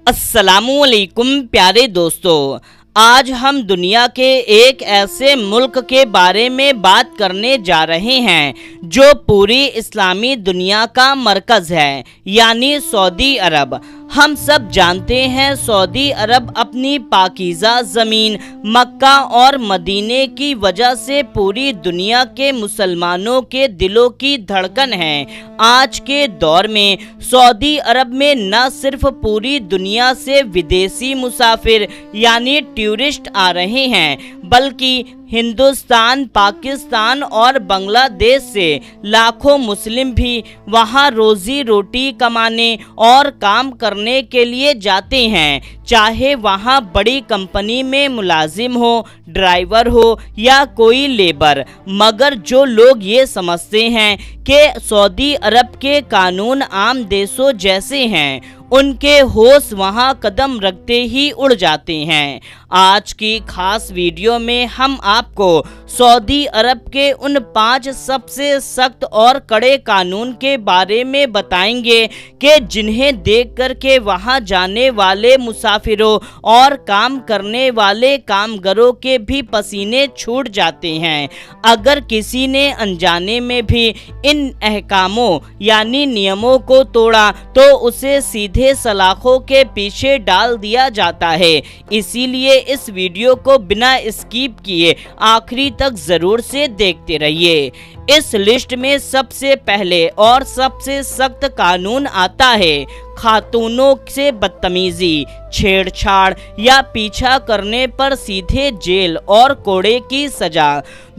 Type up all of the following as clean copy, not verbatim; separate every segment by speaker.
Speaker 1: अस्सलामुअलैकुम प्यारे दोस्तों, आज हम दुनिया के एक ऐसे मुल्क के बारे में बात करने जा रहे हैं जो पूरी इस्लामी दुनिया का मरकज़ है, यानी सऊदी अरब। हम सब जानते हैं सऊदी अरब अपनी पाकीज़ा ज़मीन मक्का और मदीने की वजह से पूरी दुनिया के मुसलमानों के दिलों की धड़कन है। आज के दौर में सऊदी अरब में न सिर्फ पूरी दुनिया से विदेशी मुसाफिर यानी टूरिस्ट आ रहे हैं, बल्कि हिंदुस्तान, पाकिस्तान और बांग्लादेश से लाखों मुस्लिम भी वहां रोजी रोटी कमाने और काम करने के लिए जाते हैं, चाहे वहां बड़ी कंपनी में मुलाजिम हो, ड्राइवर हो या कोई लेबर। मगर जो लोग ये समझते हैं कि सऊदी अरब के कानून आम देशों जैसे हैं, उनके होश वहां कदम रखते ही उड़ जाते हैं। आज की खास वीडियो में हम आपको सऊदी अरब के उन 5 सबसे सख्त और कड़े कानून के बारे में बताएंगे कि जिन्हें देख कर के वहां जाने वाले मुसाफिरों और काम करने वाले कामगारों के भी पसीने छूट जाते हैं। अगर किसी ने अनजाने में भी इन अहकामों यानी नियमों को तोड़ा तो उसे सीधे सलाखों के पीछे डाल दिया जाता है। इसीलिए इस वीडियो को बिना स्किप किए आखिरी तक जरूर से देखते रहिए। इस लिस्ट में सबसे पहले और सबसे सख्त कानून आता है खातूनों से बदतमीजी, छेड़छाड़ या पीछा करने पर सीधे जेल और कोड़े की सजा।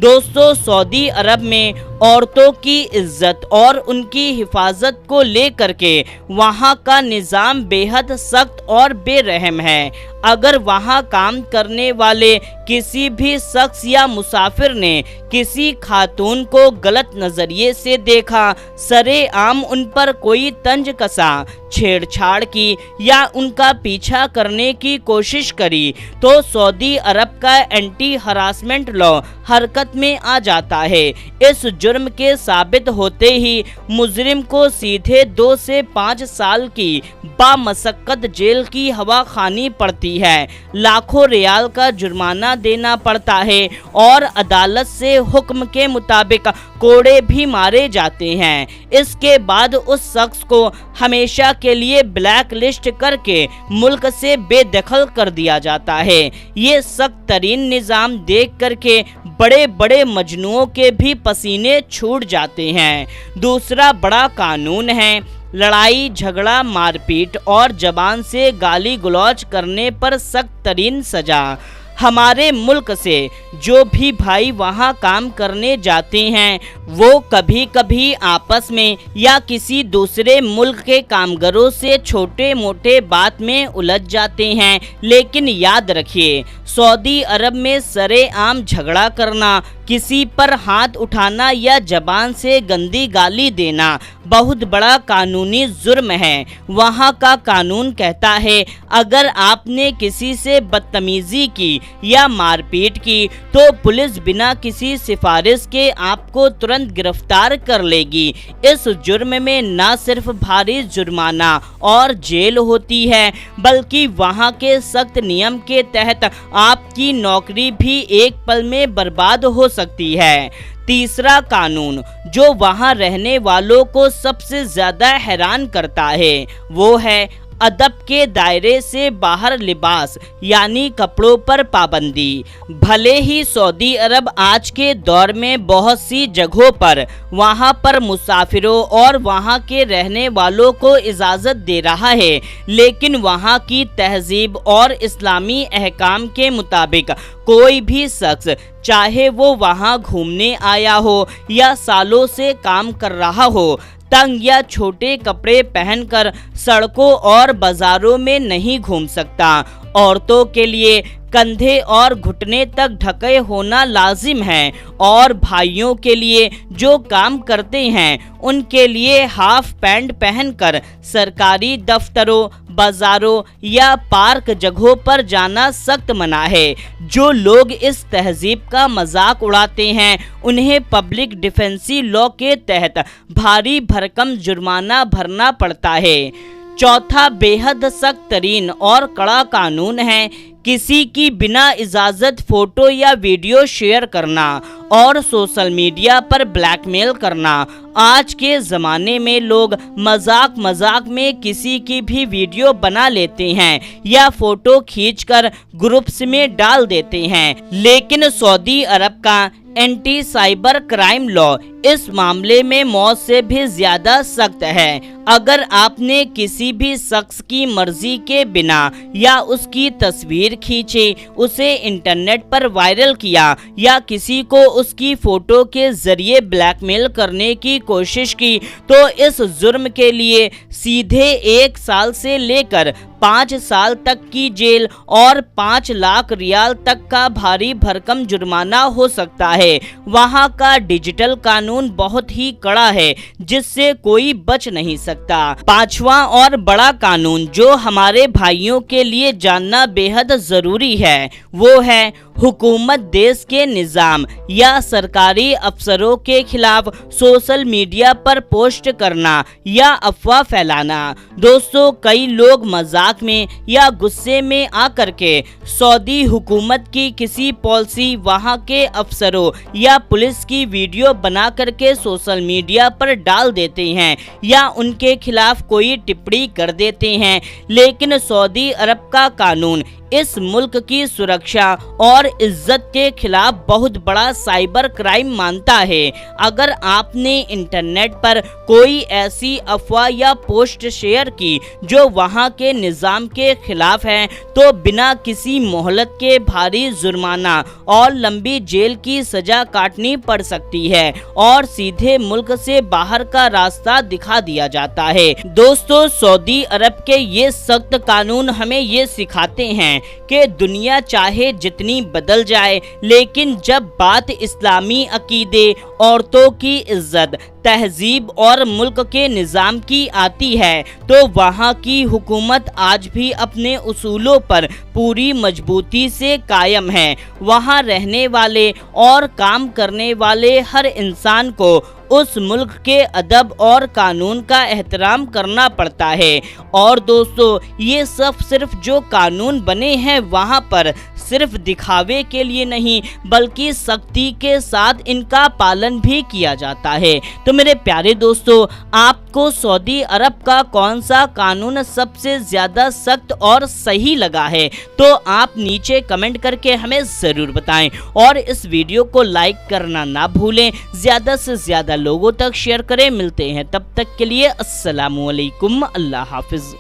Speaker 1: दोस्तों, सऊदी अरब में औरतों की इज्जत और उनकी हिफाजत को लेकर के वहां का निज़ाम बेहद सख्त और बेरहम है। अगर वहां काम करने वाले किसी भी शख्स या मुसाफिर ने किसी खातून को गलत नजरिए से देखा, सरेआम उन पर कोई तंज कसा, छेड़छाड़ की या उनका पीछा करने की कोशिश करी तो सऊदी अरब का एंटी हरासमेंट लॉ हरकत में आ जाता है। इस जुर्म के साबित होते ही मुजरिम को सीधे 2 से 5 साल की बामशक्कत जेल की हवा खानी पड़ती है, लाखों रियाल का जुर्माना देना पड़ता है और अदालत से हुक्म के मुताबिक कोड़े भी मारे जाते हैं। इसके बाद उस शख्स को हमेशा के लिए ब्लैक लिस्ट करके मुल्क से बेदखल कर दिया जाता है। ये सख्त तरीन निज़ाम देख करके बड़े बड़े मजनुओं के भी पसीने छूट जाते हैं। दूसरा बड़ा कानून है लड़ाई झगड़ा, मारपीट और जबान से गाली गलौज करने पर सख्त तरीन सजा। हमारे मुल्क से जो भी भाई वहाँ काम करने जाते हैं वो कभी कभी आपस में या किसी दूसरे मुल्क के कामगारों से छोटे मोटे बात में उलझ जाते हैं, लेकिन याद रखिए सऊदी अरब में सरेआम झगड़ा करना, किसी पर हाथ उठाना या जबान से गंदी गाली देना बहुत बड़ा कानूनी जुर्म है। वहाँ का कानून कहता है अगर आपने किसी से बदतमीजी की या मारपीट की तो पुलिस बिना किसी सिफारिश के आपको तुरंत गिरफ्तार कर लेगी। इस जुर्म में न सिर्फ भारी जुर्माना और जेल होती है, बल्कि वहाँ के सख्त नियम के तहत आपकी नौकरी भी एक पल में बर्बाद हो सकती है। तीसरा कानून जो वहां रहने वालों को सबसे ज्यादा हैरान करता है वो है अदब के दायरे से बाहर लिबास यानी कपड़ों पर पाबंदी। भले ही सऊदी अरब आज के दौर में बहुत सी जगहों पर वहां पर मुसाफिरों और वहां के रहने वालों को इजाज़त दे रहा है, लेकिन वहां की तहजीब और इस्लामी अहकाम के मुताबिक कोई भी शख्स चाहे वो वहां घूमने आया हो या सालों से काम कर रहा हो, तंग या छोटे कपड़े पहनकर सड़कों और बाजारों में नहीं घूम सकता। औरतों के लिए कंधे और घुटने तक ढके होना लाजिम है और भाइयों के लिए जो काम करते हैं उनके लिए हाफ पैंट पहनकर सरकारी दफ्तरों, बाजारों या पार्क जगहों पर जाना सख्त मना है। जो लोग इस तहजीब का मजाक उड़ाते हैं उन्हें पब्लिक डिफेंसी लॉ के तहत भारी भरकम जुर्माना भरना पड़ता है। चौथा बेहद सख्त तरीन और कड़ा कानून है किसी की बिना इजाजत फोटो या वीडियो शेयर करना और सोशल मीडिया पर ब्लैकमेल करना। आज के ज़माने में लोग मजाक में किसी की भी वीडियो बना लेते हैं या फोटो खींचकर ग्रुप्स में डाल देते हैं, लेकिन सऊदी अरब का एंटी साइबर क्राइम लॉ इस मामले में मौत से भी ज्यादा सख्त है। अगर आपने किसी भी शख्स की मर्जी के बिना या उसकी तस्वीर खींची, उसे इंटरनेट पर वायरल किया या किसी को उसकी फोटो के जरिए ब्लैकमेल करने की कोशिश की, तो इस जुर्म के लिए सीधे 1 साल से लेकर 5 साल तक की जेल और 5 लाख रियाल तक का भारी भरकम जुर्माना हो सकता है। वहाँ का डिजिटल कानून बहुत ही कड़ा है जिससे कोई बच नहीं सकता। पांचवा और बड़ा कानून जो हमारे भाइयों के लिए जानना बेहद जरूरी है वो है हुकूमत देश के निज़ाम या सरकारी अफसरों के खिलाफ सोशल मीडिया पर पोस्ट करना या अफवाह फैलाना। दोस्तों, कई लोग मजाक में या गुस्से में आकर के सऊदी हुकूमत की किसी पॉलिसी, वहां के अफसरों या पुलिस की वीडियो बना करके सोशल मीडिया पर डाल देते हैं या उनके खिलाफ कोई टिप्पणी कर देते हैं, लेकिन सऊदी अरब का कानून इस मुल्क की सुरक्षा और इज्जत के खिलाफ बहुत बड़ा साइबर क्राइम मानता है। अगर आपने इंटरनेट पर कोई ऐसी अफवाह या पोस्ट शेयर की जो वहां के निज़ाम के खिलाफ है, तो बिना किसी मोहलत के भारी जुर्माना और लंबी जेल की सजा काटनी पड़ सकती है और सीधे मुल्क से बाहर का रास्ता दिखा दिया जाता है। दोस्तों, सऊदी अरब के ये सख्त कानून हमें ये सिखाते हैं कि दुनिया चाहे जितनी बदल जाए, लेकिन जब बात इस्लामी अकीदे, औरतों की इज्जत, तहजीब और मुल्क के निज़ाम की आती है, तो वहाँ की हुकूमत आज भी अपने उसूलों पर पूरी मजबूती से कायम है। वहाँ रहने वाले और काम करने वाले हर इंसान को उस मुल्क के अदब और कानून का एहतराम करना पड़ता है। और दोस्तों, ये सब सिर्फ जो कानून बने हैं वहाँ पर सिर्फ दिखावे के लिए नहीं, बल्कि सख्ती के साथ इनका पालन भी किया जाता है। तो मेरे प्यारे दोस्तों, आपको सऊदी अरब का कौन सा कानून सबसे ज़्यादा सख्त और सही लगा है, तो आप नीचे कमेंट करके हमें ज़रूर बताएं और इस वीडियो को लाइक करना ना भूलें, ज़्यादा से ज़्यादा लोगों तक शेयर करें। मिलते हैं तब तक के लिए अस्सलामु अलैकुम, अल्लाह हाफिज़।